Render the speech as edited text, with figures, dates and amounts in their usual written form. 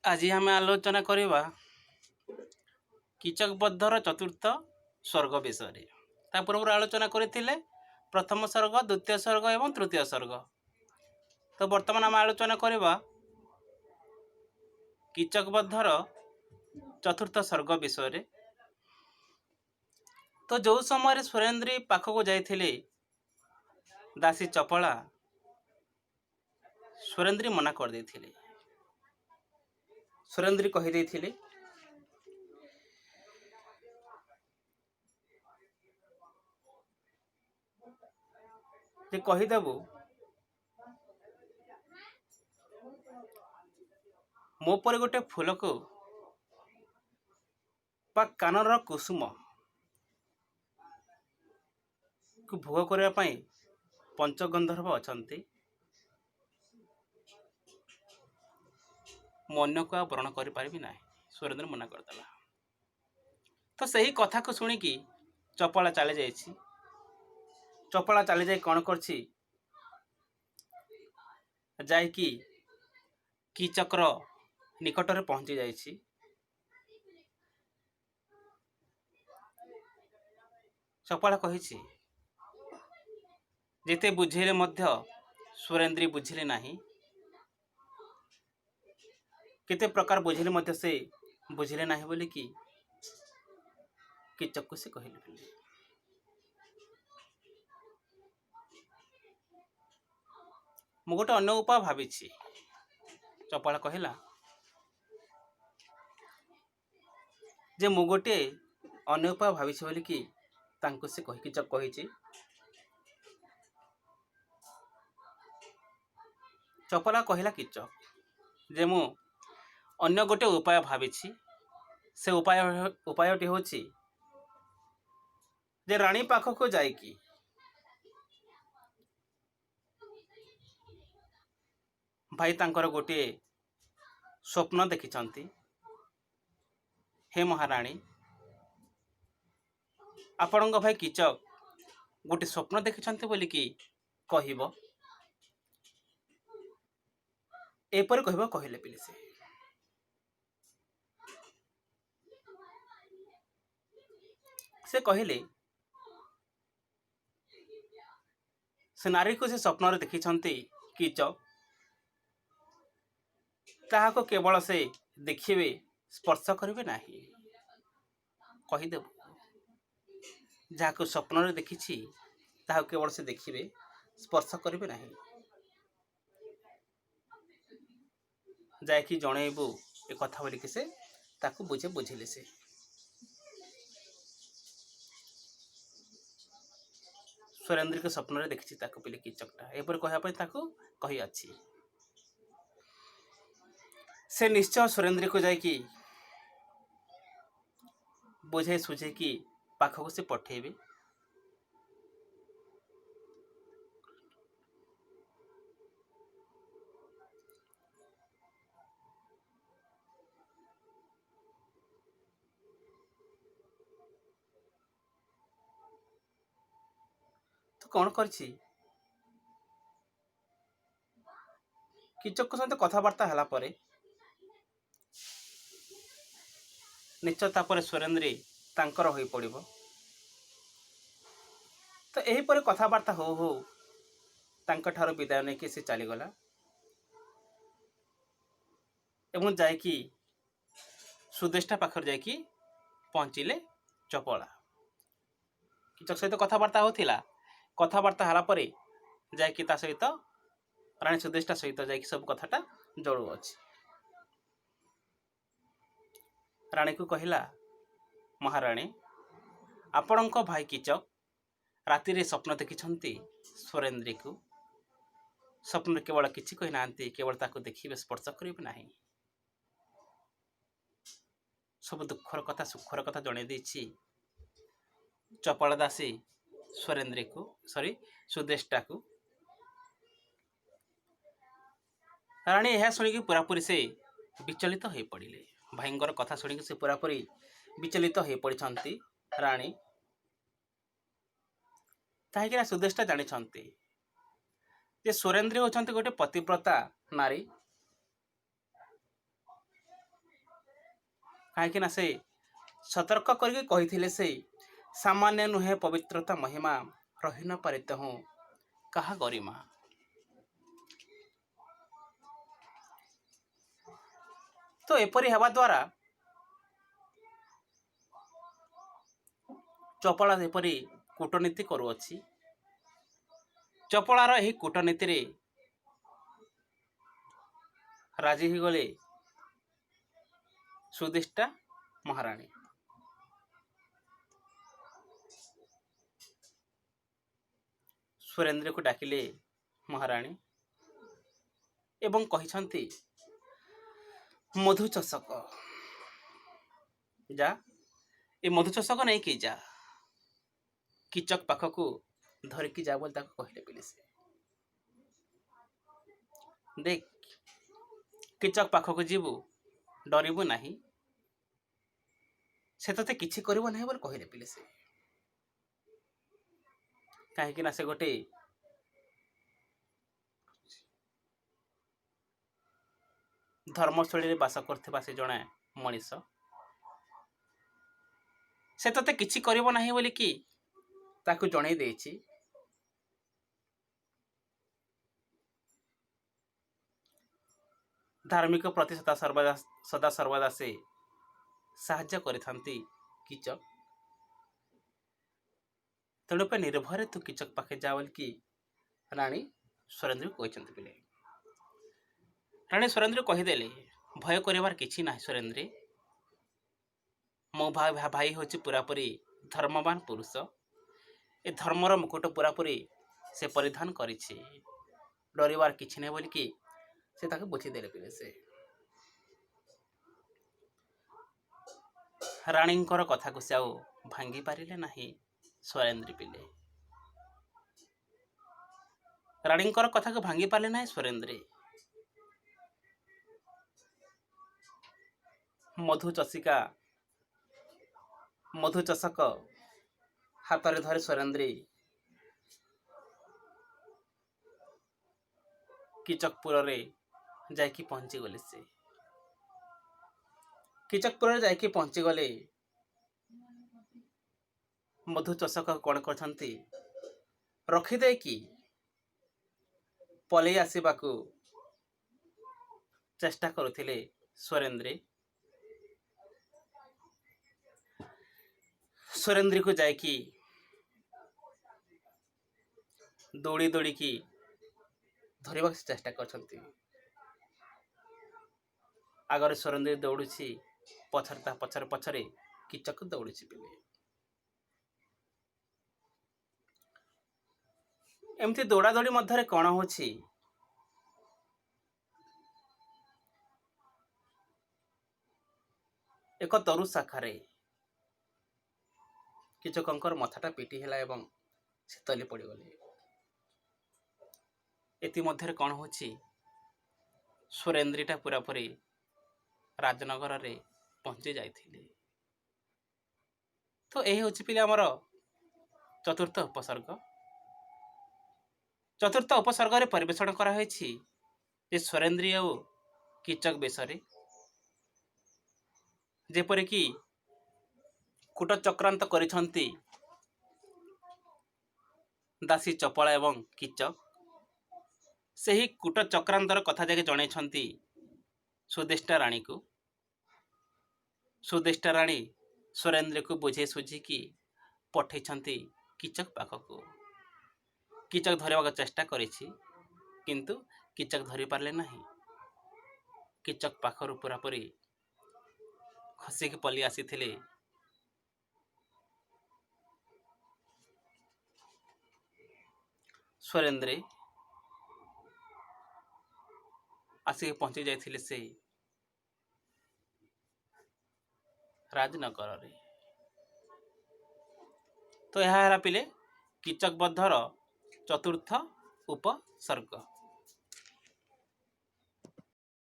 आज आम आलोचना करवा कीचकबद्धर चतुर्थ स्वर्ग विषय। ता पूर्व आलोचना करते प्रथम स्वर्ग, द्वितीय स्वर्ग एवं तृतीय स्वर्ग। तो वर्तमान आम आलोचना करवा कीचकबद्धर चतुर्थ स्वर्ग विषय। तो जो समय सुरेंद्री पाखक जाइए दासी चपला सुरेंद्री मना कर देथिले। सुरेंद्री कही जे कहीदेबू मो पर गोटे फूल को कानर कुसुम को भोग करने पंचगंधर्व अछंती मन को वर्ण करें ना। सुरेंद्र मना करदेला। तो सही कथा को शुणिकी चपला चली जाइए। चपला चली जाए कौन कर कीचक्र निकट में पहुंची जाइए। चपला कही जिते बुझेले मध्य सुरेंद्री बुझिले नहीं। केते प्रकार बुझिले मध्य से बुझिले नहीं बोली कि कीचक को से कहले मु गोटे अन्य उपाय भावी। चपला कहला जे मु गोटे अन्य उपाय भावी बोली कि से कही कीचक कही। चपला कहला कीचक जे मु अन्य गोटे उपाय भावी। से उपायटी हूँ जे रानी पाखक जाइकी भाई तांकर गोटे स्वप्न देखिछंती। हे महाराणी, आपण भाई कीचक गोटे स्वप्न देखिछंती बोली कि कहब एपर कहब कहले पिले से कहले से नारी को से स्वप्न देखिछंती कीचक ताहाको केवल से देखिए स्पर्श करेंगे ना। कहीदेव जहाँ स्वप्न देखी केवल से देखिए स्पर्श करेंगे ना। जाकि जनइबू ए कथा बोलिक से ताकू बुझिले से सुरेंद्र के स्वप्न देखी बोले कीचकटा एपर कहवाई कही अच्छी। से निश्चय सुरेंद्र को जाकि बुझे सुझे कि पाखक से पठेबे। तो कौन करछि कीचक सहित कथबार्ता हला परे निश्चय तापर सुरेंद्री तांकर होई पड़िबो। तो यही पर कथबार्ता हो हो तांक ठारो विदाय नहीं कि से चलीगला एवं जाकि सुदेष्टा पाखर जाकि पहुँचिले चपला। कीचक सहित कथबार्ता होथिला। कथबार्ता हला परे जाकि ता सहित रानी सुदेष्टा सहित जाकि सब कथाटा जड़ू अच्छी। रानी को कहला महाराणी, आपणक भाई कीचक राति रे स्वप्न देखिछंती सुरेंद्री को। स्वप्न केवल किछि कहि नांती, केवल ताको देखिबे स्पर्श करिबे नाही। सब दुखर कथा सुखर कथा जणे देछि चपला दासी सुरेंद्री को सुदेष्टा को। रानी यह शुणिकी पूरापूरी से विचलित हो पड़े। भाईंगर कथा शुणिकी से पूरापूरी विचलित हो पड़ती। रानी कहीं सुदेष्टा जानी जे सुरेंद्री होती गोटे पतिव्रता नारी। କାହିଁକି ନା ସେ ସତର୍କ କରିକି କହିଥିଲେ ସେ ସାମାନ୍ୟ ନୁହେଁ ପବିତ୍ରତା ମହିମା ରହି ନ ପାରେ ତହୁଁ କାହା ଗରିମା। ତ ଏପରି ହେବା ଦ୍ୱାରା ଚପଳା ଯେପରି କୂଟନୀତି କରୁଅଛି, ଚପଳାର ଏହି କୂଟନୀତିରେ ରାଜି ହୋଇଗଲେ ସୁଦିଷ୍ଟା ମହାରାଣୀ। ସୁରେନ୍ଦ୍ରକୁ ଡାକିଲେ ମହାରାଣୀ ଏବଂ କହିଛନ୍ତି ମଧୁଚଷକ ଯା, ଏ ମଧୁଚଷକ ନେଇକି ଯା, କିଚକ ପାଖକୁ ଧରିକି ଯା ବୋଲି ତାକୁ କହିଲେ ପିଲେ ସେ। ଦେଖ, କିଚକ ପାଖକୁ ଯିବୁ, ଡରିବୁ ନାହିଁ, ସେ ତତେ କିଛି କରିବ ନାହିଁ ବୋଲି କହିଲେ ପିଲେ ସେ। କାହିଁକି ନା ସେ ଗୋଟେ ଧର୍ମଶୈଳୀରେ ବାସ କରୁଥିବା ସେ ଜଣେ ମଣିଷ। ସେ ତତେ କିଛି କରିବ ନାହିଁ ବୋଲିକି ତାକୁ ଜଣେଇ ଦେଇଛି। ଧାର୍ମିକ ପ୍ରତି ସଦା ସର୍ବଦା ସେ ସାହାଯ୍ୟ କରିଥାନ୍ତି କିଚକ। ତେଣୁ ପାଇଁ ନିର୍ଭୟରେ ତୁ କିଚକ ପାଖେ ଯା ବୋଲିକି ରାଣୀ ସୁରେନ୍ଦ୍ରକୁ କହିଛନ୍ତି ପିଲେ। ରାଣୀ ସୁରେନ୍ଦ୍ର କହିଦେଲେ ଭୟ କରିବାର କିଛି ନାହିଁ ସୁରେନ୍ଦ୍ରୀ, ମୋ ଭାଇ ହେଉଛି ପୁରାପୁରି ଧର୍ମବାନ ପୁରୁଷ। ଏ ଧର୍ମର ମୁକୁଟ ପୁରାପୁରି ସେ ପରିଧାନ କରିଛି, ଡରିବାର କିଛି ନାହିଁ ବୋଲିକି ସେ ତାକୁ ବୁଝିଦେଲେ ପିଲେ ସେ। ରାଣୀଙ୍କର କଥାକୁ ସେ ଆଉ ଭାଙ୍ଗି ପାରିଲେ ନାହିଁ ସୁରେନ୍ଦ୍ର ପିଲେ। ରାଣୀଙ୍କର କଥାକୁ ଭାଙ୍ଗି ପାରିଲେ ନାହିଁ ସୁରେନ୍ଦ୍ର। ମଧୁଚଷକ ହାତରେ ଧରି ସୁରେନ୍ଦ୍ର କିଚକପୁରରେ ଯାଇକି ପହଞ୍ଚିଗଲେ ସେ। କିଚକପୁରରେ ଯାଇକି ପହଞ୍ଚିଗଲେ ମଧୁଚଷକ କଣ କରିଛନ୍ତି, ରଖିଦେଇକି ପଳେଇ ଆସିବାକୁ ଚେଷ୍ଟା କରୁଥିଲେ ସୁରେନ୍ଦ୍ର। ସୁରେନ୍ଦ୍ରକୁ ଯାଇକି ଦୌଡ଼ିକି ଧରିବାକୁ ଚେଷ୍ଟା କରିଛନ୍ତି। ଆଗରେ ସୁରେନ୍ଦ୍ର ଦୌଡୁଛି, ପଛରେ ତା ପଛରେ କିଚକ ଦୌଡୁଛି ପିଲେ। ଏମିତି ଦୌଡ଼ାଦୌଡ଼ି ମଧ୍ୟରେ କଣ ହଉଛି, ଏକ ତରୁ ଶାଖାରେ କିଚକଙ୍କର ମଥାଟା ପିଟି ହେଲା ଏବଂ ସେ ତଲି ପଡ଼ିଗଲେ। ଏଥିମଧ୍ୟରେ କଣ ହଉଛି, ସୁରେନ୍ଦ୍ରଟା ପୁରାପୁରି ରାଜନଗରରେ ପହଞ୍ଚି ଯାଇଥିଲେ। ତ ଏହି ହେଉଛି ପିଲା ଆମର ଚତୁର୍ଥ ଉପସର୍ଗ। ଚତୁର୍ଥ ଉପସର୍ଗରେ ପରିବେଷଣ କରାହୋଇଛି ଯେ ସୁରେନ୍ଦ୍ର ଆଉ କିଚକ ବିଷୟରେ, ଯେପରିକି କୂଟ ଚକ୍ରାନ୍ତ କରିଛନ୍ତି ଦାସୀ ଚପଳା ଏବଂ କିଚକ। ସେହି କୂଟ ଚକ୍ରାନ୍ତର କଥା ଯାକେ ଜଣେଇଛନ୍ତି ସୁଦିଷ୍ଟା ରାଣୀକୁ। ସୁଦିଷ୍ଟା ରାଣୀ ସୁରେନ୍ଦ୍ରକୁ ବୁଝେଇ ସୁଝିକି ପଠେଇଛନ୍ତି କିଚକ ପାଖକୁ। କିଚକ ଧରିବାକୁ ଚେଷ୍ଟା କରିଛି, କିନ୍ତୁ କିଚକ ଧରି ପାରିଲେ ନାହିଁ। କିଚକ ପାଖରୁ ପୁରାପୁରି ଖସିକି ପଳେଇ ଆସିଥିଲେ ସୁରେନ୍ଦ୍ର। ଆସିକି ପହଞ୍ଚି ଯାଇଥିଲେ ସେ ରାଜନଗରରେ। ତ ଏହା ହେଲା ପିଲେ କିଚକ ବଧର ଚତୁର୍ଥ ଉପସର୍ଗ।